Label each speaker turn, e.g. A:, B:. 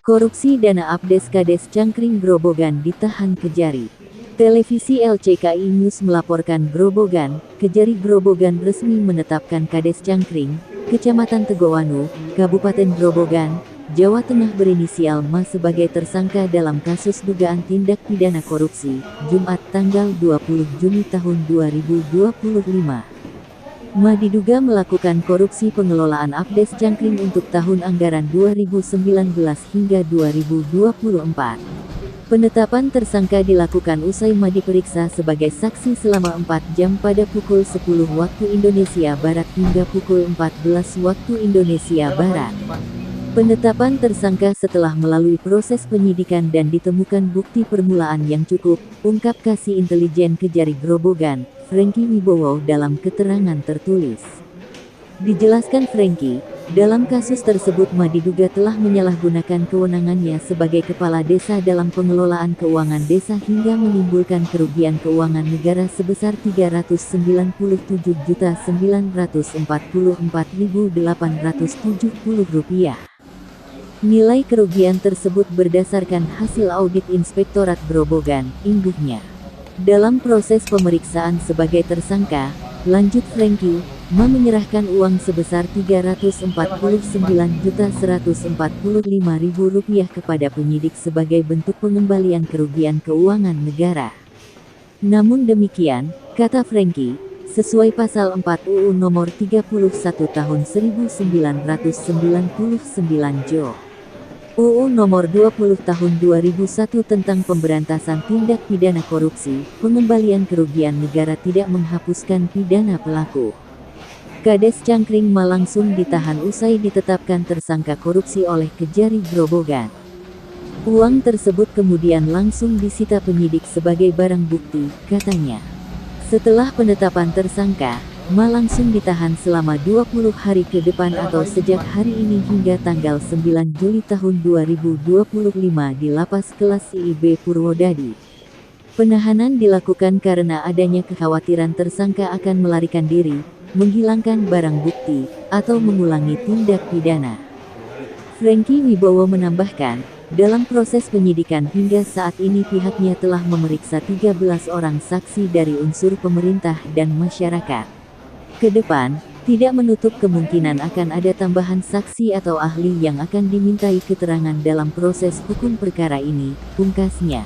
A: Korupsi dana Abdes Kades Cangkring Grobogan ditahan Kejari. Televisi LCKI News melaporkan Grobogan, Kejari Grobogan resmi menetapkan Kades Cangkring, Kecamatan Tegowanu, Kabupaten Grobogan, Jawa Tengah berinisial MA sebagai tersangka dalam kasus dugaan tindak pidana korupsi, Jumat tanggal 20 Juni tahun 2025. MA diduga melakukan korupsi pengelolaan Abdes Cangkring untuk tahun anggaran 2019 hingga 2024. Penetapan tersangka dilakukan usai MA diperiksa sebagai saksi selama 4 jam pada pukul 10 waktu Indonesia Barat hingga pukul 14 waktu Indonesia Barat. Penetapan tersangka setelah melalui proses penyidikan dan ditemukan bukti permulaan yang cukup, ungkap Kasih Intelijen Kejari Grobogan, Franky Wibowo dalam keterangan tertulis. Dijelaskan Franky, dalam kasus tersebut MA diduga telah menyalahgunakan kewenangannya sebagai kepala desa dalam pengelolaan keuangan desa hingga menimbulkan kerugian keuangan negara sebesar Rp397.944.870 Nilai kerugian tersebut berdasarkan hasil audit Inspektorat Grobogan, imbuhnya. Dalam proses pemeriksaan sebagai tersangka, lanjut Franky, MA menyerahkan uang sebesar Rp349.145.000 kepada penyidik sebagai bentuk pengembalian kerugian keuangan negara. Namun demikian, kata Franky, sesuai pasal 4 UU nomor 31 tahun 1999 Jo. UU nomor 20 tahun 2001 tentang pemberantasan tindak pidana korupsi, pengembalian kerugian negara tidak menghapuskan pidana pelaku. Kades Cangkring MA langsung ditahan usai ditetapkan tersangka korupsi oleh Kejari Grobogan. Uang tersebut kemudian langsung disita penyidik sebagai barang bukti, katanya. Setelah penetapan tersangka, MA langsung ditahan selama 20 hari ke depan atau sejak hari ini hingga tanggal 9 Juli tahun 2025 di Lapas Kelas IIB Purwodadi. Penahanan dilakukan karena adanya kekhawatiran tersangka akan melarikan diri, menghilangkan barang bukti, atau mengulangi tindak pidana. Franky Wibowo menambahkan, dalam proses penyidikan hingga saat ini pihaknya telah memeriksa 13 orang saksi dari unsur pemerintah dan masyarakat. Ke depan, tidak menutup kemungkinan akan ada tambahan saksi atau ahli yang akan dimintai keterangan dalam proses hukum perkara ini, pungkasnya.